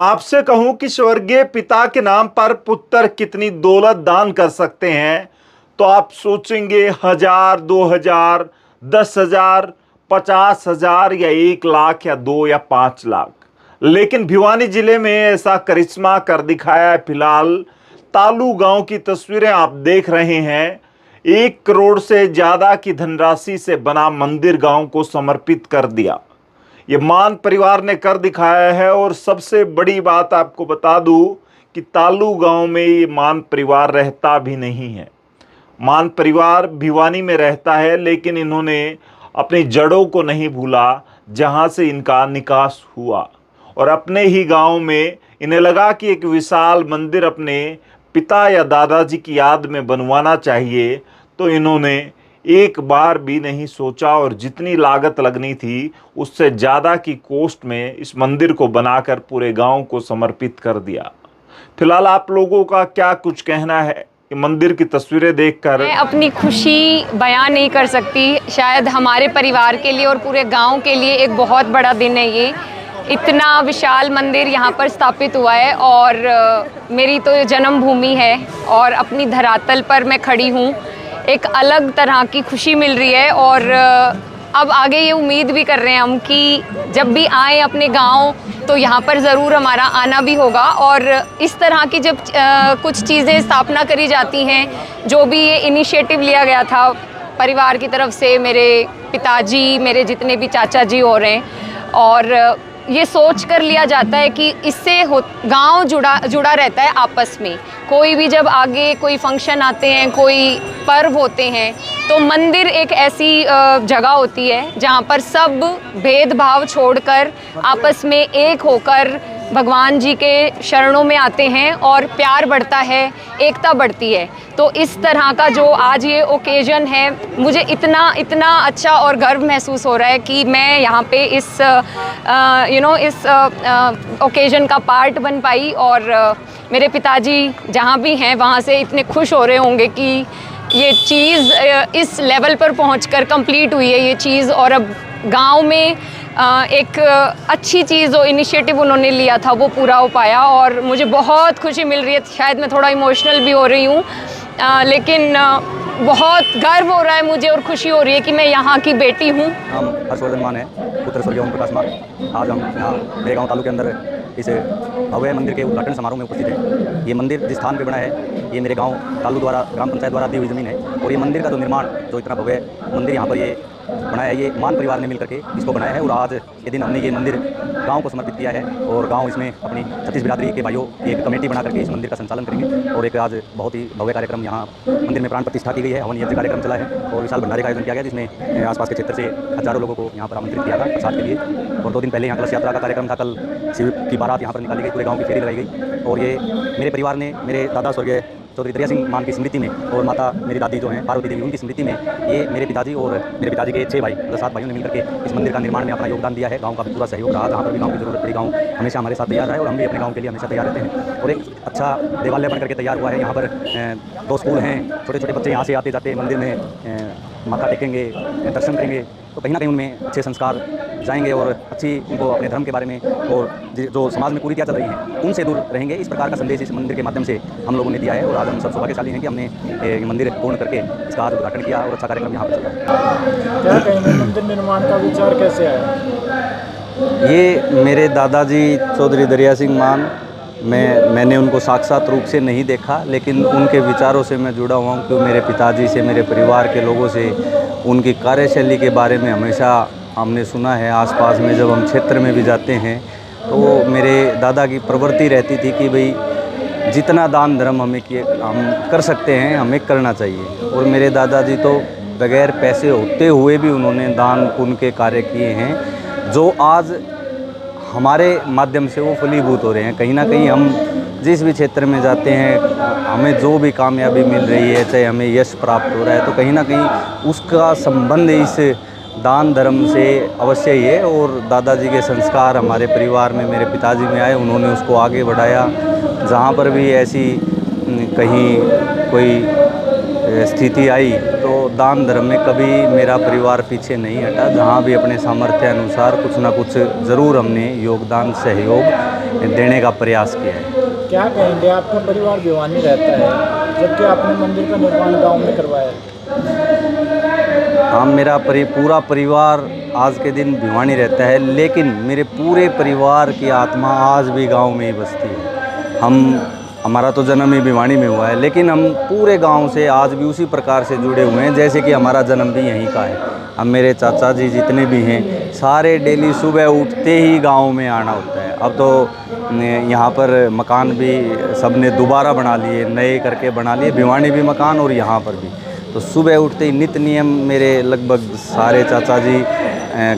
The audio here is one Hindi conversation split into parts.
मैं आपसे कहूं कि स्वर्गीय पिता के नाम पर पुत्र कितनी दौलत दान कर सकते हैं, तो आप सोचेंगे 1000, 2000, 10,000, 50,000 या 1 लाख या 2 या 5 लाख। लेकिन भिवानी जिले में ऐसा करिश्मा कर दिखाया है। फिलहाल तालू गांव की तस्वीरें आप देख रहे हैं। 1 करोड़ से ज्यादा की धनराशि से बना मंदिर गांव को समर्पित कर दिया। ये मान परिवार ने कर दिखाया है। और सबसे बड़ी बात आपको बता दूं कि तालू गांव में ये मान परिवार रहता भी नहीं है। मान परिवार भिवानी में रहता है, लेकिन इन्होंने अपनी जड़ों को नहीं भूला जहां से इनका निकास हुआ। और अपने ही गांव में इन्हें लगा कि एक विशाल मंदिर अपने पिता या दादाजी की याद में बनवाना चाहिए, तो इन्होंने एक बार भी नहीं सोचा और जितनी लागत लगनी थी उससे ज़्यादा की कॉस्ट में इस मंदिर को बनाकर पूरे गांव को समर्पित कर दिया। फिलहाल आप लोगों का क्या कुछ कहना है कि मंदिर की तस्वीरें देखकर? मैं अपनी खुशी बयां नहीं कर सकती। शायद हमारे परिवार के लिए और पूरे गांव के लिए एक बहुत बड़ा दिन है ये। इतना विशाल मंदिर यहाँ पर स्थापित हुआ है और मेरी तो जन्मभूमि है और अपनी धरातल पर मैं खड़ी हूँ। एक अलग तरह की खुशी मिल रही है और अब आगे ये उम्मीद भी कर रहे हैं हम कि जब भी आए अपने गांव तो यहाँ पर ज़रूर हमारा आना भी होगा। और इस तरह की जब कुछ चीज़ें स्थापना करी जाती हैं, जो भी ये इनिशिएटिव लिया गया था परिवार की तरफ से, मेरे पिताजी, मेरे जितने भी चाचा जी हो रहे हैं, और ये सोच कर लिया जाता है कि इससे गांव जुड़ा रहता है आपस में। कोई भी जब आगे कोई फंक्शन आते हैं, कोई पर्व होते हैं, तो मंदिर एक ऐसी जगह होती है जहां पर सब भेदभाव छोड़कर आपस में एक होकर भगवान जी के शरणों में आते हैं और प्यार बढ़ता है, एकता बढ़ती है। तो इस तरह का जो आज ये ओकेजन है, मुझे इतना अच्छा और गर्व महसूस हो रहा है कि मैं यहाँ पे इस ओकेजन का पार्ट बन पाई। और मेरे पिताजी जहाँ भी हैं वहाँ से इतने खुश हो रहे होंगे कि ये चीज़ इस लेवल पर पहुँचकर कंप्लीट हुई है ये चीज़। और अब गांव में एक अच्छी चीज़ जो इनिशिएटिव उन्होंने लिया था वो पूरा हो पाया और मुझे बहुत खुशी मिल रही है। शायद मैं थोड़ा इमोशनल भी हो रही हूँ, लेकिन बहुत गर्व हो रहा है मुझे और खुशी हो रही है कि मैं यहाँ की बेटी हूँ। हम हर्षवर्धन मान है, पुत्र स्वर्गीय ओम प्रकाश मान। आज हम यहाँ मेरे गाँव तालु के अंदर इस भव्य मंदिर के उद्घाटन समारोह में उपस्थित हैं। ये मंदिर जिस स्थान पर बना है, ये मेरे गाँव तालु द्वारा ग्राम पंचायत द्वारा दी हुई ज़मीन है। और ये मंदिर का जो निर्माण, जो इतना भव्य मंदिर यहाँ पर ये बनाया, ये मान परिवार ने मिलकर के इसको बनाया है। और आज के दिन हमने ये मंदिर गांव को समर्पित किया है और गांव इसमें अपनी 36 बिरादरी के भाइयों की एक कमेटी बना करके इस मंदिर का संचालन करेंगे। और एक आज बहुत ही भव्य कार्यक्रम यहाँ मंदिर में प्राण प्रतिष्ठा की गई है, हवन यज्ञ कार्यक्रम चला है और विशाल भंडारे का आयोजन किया गया, जिसमें आसपास के क्षेत्र से हजारों लोगों को यहाँ पर आमंत्रित किया था प्रसाद के लिए। और 2 दिन पहले यहाँ कलश यात्रा का कार्यक्रम था। कल शिव की बारात यहाँ पर निकाली गई, पूरे गाँव की फेरी लगाई गई। और ये मेरे परिवार ने, मेरे दादा स्वर्गीय चौधरी दरिया सिंह मान की स्मृति में और माता मेरी दादी जो हैं पार्वती देवी, उनकी स्मृति में ये मेरे पिताजी और मेरे पिताजी के 6 भाई, मतलब 7 भाइयों ने मिलकर के इस मंदिर का निर्माण में अपना योगदान दिया है। गांव का भी पूरा सहयोग रहा। जहाँ पर भी गांव की जरूरत पड़ी, गांव हमेशा हमारे साथ तैयार रहा है और हम भी अपने गांव के लिए हमेशा तैयार रहते हैं। और एक अच्छा देवालय बन करके तैयार हुआ है। यहाँ पर 2 स्कूल हैं, छोटे छोटे बच्चे यहाँ से आते जाते मंदिर में माथा टेकेंगे, दर्शन करेंगे, तो कहीं ना कहीं उनमें अच्छे संस्कार जाएंगे और अच्छी उनको अपने धर्म के बारे में और जो समाज में कुरीतियाँ चल रही हैं उनसे दूर रहेंगे। इस प्रकार का संदेश इस मंदिर के माध्यम से हम लोगों ने दिया है। और आज हम सब सौभाग्यशाली हैं कि हमने ये मंदिर पूर्ण करके इसका आज उद्घाटन किया और अच्छा कार्यक्रम यहाँ पर चल रहा है। क्या कहेंगे, मंदिर निर्माण का विचार कैसे आया? ये मेरे दादाजी चौधरी दरिया सिंह मान, मैंने उनको साक्षात रूप से नहीं देखा, लेकिन उनके विचारों से मैं जुड़ा हुआ हूँ। क्योंकि मेरे पिताजी से, मेरे परिवार के लोगों से उनकी कार्यशैली के बारे में हमेशा हमने सुना है। आसपास में जब हम क्षेत्र में भी जाते हैं तो मेरे दादा की प्रवृत्ति रहती थी कि भाई जितना दान धर्म हम कर सकते हैं हमें करना चाहिए। और मेरे दादाजी तो बगैर पैसे होते हुए भी उन्होंने दान पुण्य के कार्य किए हैं, जो आज हमारे माध्यम से वो फलीभूत हो रहे हैं। कहीं ना कहीं हम जिस भी क्षेत्र में जाते हैं, हमें जो भी कामयाबी मिल रही है, चाहे हमें यश प्राप्त हो रहा है, तो कहीं ना कहीं उसका संबंध इस दान धर्म से अवश्य ही है। और दादाजी के संस्कार हमारे परिवार में, मेरे पिताजी में आए, उन्होंने उसको आगे बढ़ाया। जहाँ पर भी ऐसी कहीं कोई स्थिति आई तो दान धर्म में कभी मेरा परिवार पीछे नहीं हटा। जहाँ भी अपने सामर्थ्य अनुसार कुछ ना कुछ ज़रूर हमने योगदान सहयोग देने का प्रयास किया है। क्या कहेंगे, आपका परिवार भिवानी रहता है जबकि आपने मंदिर का निर्माण गांव में करवाया है? हाँ, मेरा पूरा परिवार आज के दिन भिवानी रहता है, लेकिन मेरे पूरे परिवार की आत्मा आज भी गांव में ही बसती है। हमारा तो जन्म ही भिवानी में हुआ है, लेकिन हम पूरे गांव से आज भी उसी प्रकार से जुड़े हुए हैं जैसे कि हमारा जन्म भी यहीं का है। अब मेरे चाचा जी जितने भी हैं सारे डेली सुबह उठते ही गांव में आना होता है। अब तो यहाँ पर मकान भी सबने दोबारा बना लिए, नए करके बना लिए, भिवानी भी मकान और यहाँ पर भी। तो सुबह उठते ही नित्य नियम मेरे लगभग सारे चाचा जी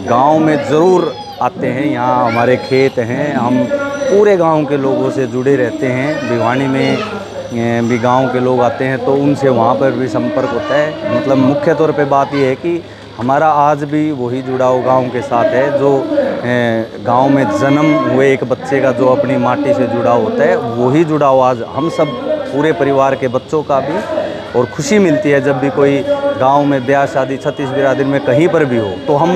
गांव में ज़रूर आते हैं। यहाँ हमारे खेत हैं, हम पूरे गांव के लोगों से जुड़े रहते हैं। भिवानी में भी गांव के लोग आते हैं तो उनसे वहाँ पर भी संपर्क होता है। मतलब मुख्य तौर पे बात ये है कि हमारा आज भी वही जुड़ाव गांव के साथ है जो गांव में जन्म हुए एक बच्चे का जो अपनी माटी से जुड़ाव होता है, वही जुड़ाव आज हम सब पूरे परिवार के बच्चों का भी। और खुशी मिलती है जब भी कोई गांव में ब्याह शादी 36 बिरादरी में कहीं पर भी हो तो हम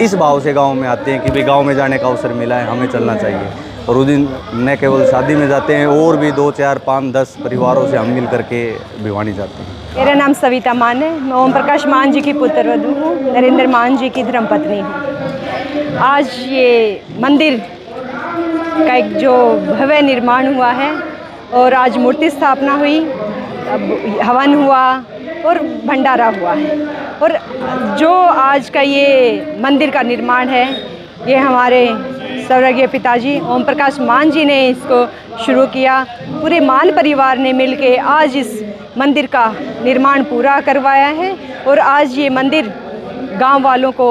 इस भाव से गांव में आते हैं कि भाई गांव में जाने का अवसर मिला है, हमें चलना चाहिए। और उस दिन न केवल शादी में जाते हैं और भी 2, 4, 5, 10 परिवारों से हम मिल करके भिवानी जाते हैं। मेरा नाम सविता मान है। मैं ओम प्रकाश मान जी की पुत्रवधू हूँ, नरेंद्र मान जी की धर्मपत्नी हूँ। आज ये मंदिर का एक जो भव्य निर्माण हुआ है और आज मूर्ति स्थापना हुई, हवन हुआ और भंडारा हुआ है। और जो आज का ये मंदिर का निर्माण है, ये हमारे स्वर्गीय पिताजी ओम प्रकाश मान जी ने इसको शुरू किया। पूरे मान परिवार ने मिलके आज इस मंदिर का निर्माण पूरा करवाया है और आज ये मंदिर गांव वालों को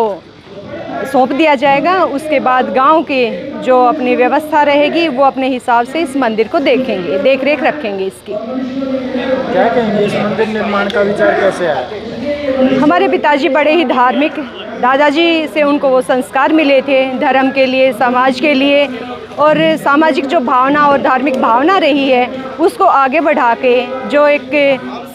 सौंप दिया जाएगा। उसके बाद गांव के जो अपनी व्यवस्था रहेगी वो अपने हिसाब से इस मंदिर को देखेंगे, देख रेख रखेंगे इसकी। क्या कहेंगे, इस मंदिर निर्माण का विचार कैसे आया? हमारे पिताजी बड़े ही धार्मिक, दादाजी से उनको वो संस्कार मिले थे धर्म के लिए, समाज के लिए, और सामाजिक जो भावना और धार्मिक भावना रही है उसको आगे बढ़ा के जो एक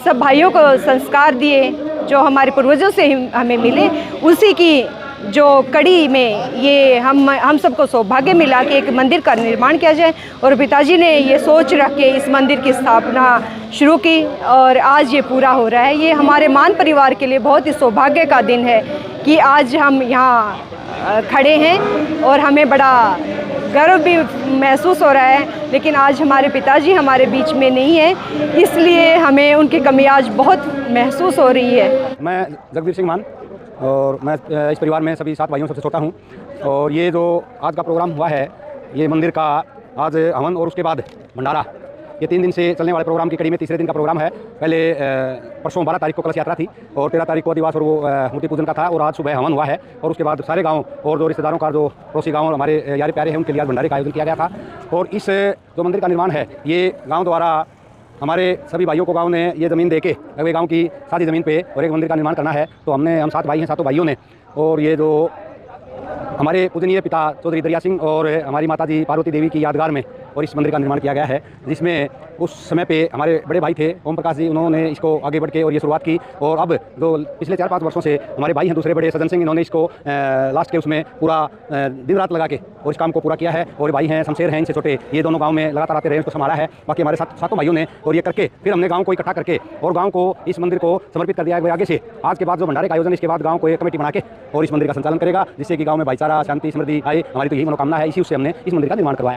सब भाइयों को संस्कार दिए जो हमारे पूर्वजों से हमें मिले, उसी की जो कड़ी में ये हम सबको सौभाग्य मिला कि एक मंदिर का निर्माण किया जाए। और पिताजी ने ये सोच रख के इस मंदिर की स्थापना शुरू की और आज ये पूरा हो रहा है। ये हमारे मान परिवार के लिए बहुत ही सौभाग्य का दिन है कि आज हम यहाँ खड़े हैं और हमें बड़ा गर्व भी महसूस हो रहा है। लेकिन आज हमारे पिताजी हमारे बीच में नहीं है, इसलिए हमें उनकी कमी आज बहुत महसूस हो रही है। मैं जगदीप सिंह मान और मैं इस परिवार में सभी 7 भाइयों सबसे छोटा हूँ। और ये जो आज का प्रोग्राम हुआ है, ये मंदिर का आज हवन और उसके बाद भंडारा, ये 3 दिन से चलने वाले प्रोग्राम की कड़ी में तीसरे दिन का प्रोग्राम है। पहले परसों 12 तारीख को कलश यात्रा थी और 13 तारीख को अधिवास और वो मूर्ति पूजन का था और आज सुबह हवन हुआ है। और उसके बाद सारे गांव और जो रिश्तेदारों का जो पड़ोसी गांव हमारे यारे प्यारे हैं उनके लिए भंडारे का आयोजन किया गया था। और इस जो मंदिर का निर्माण है ये गाँव द्वारा हमारे सभी भाइयों को गांव ने ये ज़मीन देके अगले गांव की सारी ज़मीन पे और एक मंदिर का निर्माण करना है। तो हम 7 भाई हैं, 7 भाइयों ने, और ये जो हमारे पूजनीय पिता चौधरी दरिया सिंह और हमारी माता जी पार्वती देवी की यादगार में और इस मंदिर का निर्माण किया गया है, जिसमें उस समय पे हमारे बड़े भाई थे ओम प्रकाश जी, उन्होंने इसको आगे बढ़ के और ये शुरुआत की। और अब जो पिछले 4-5 वर्षों से हमारे भाई हैं दूसरे बड़े सज्जन सिंह, इन्होंने इसको लास्ट के उसमें पूरा दिन रात लगा के और इस काम को पूरा किया है। और भाई हैं शमशेर हैं इनसे छोटे, ये दोनों गाँव में लगातार आते रहे, उसको संभाला है। बाकी हमारे 7 भाइयों ने और ये करके फिर हमने गाँव को इकट्ठा करके और गाँव को इस मंदिर को समर्पित कर दिया है। आगे से आज के बाद जो भंडारे का आयोजन, इसके बाद गाँव को एक कमेटी बना के और इस मंदिर का संचालन करेगा, जिससे कि गाँव में भाईचारा, शांति, समृद्धि आए। हमारी तो यही मनोकामना है, इसी उससे हमने इस मंदिर का निर्माण करवाया।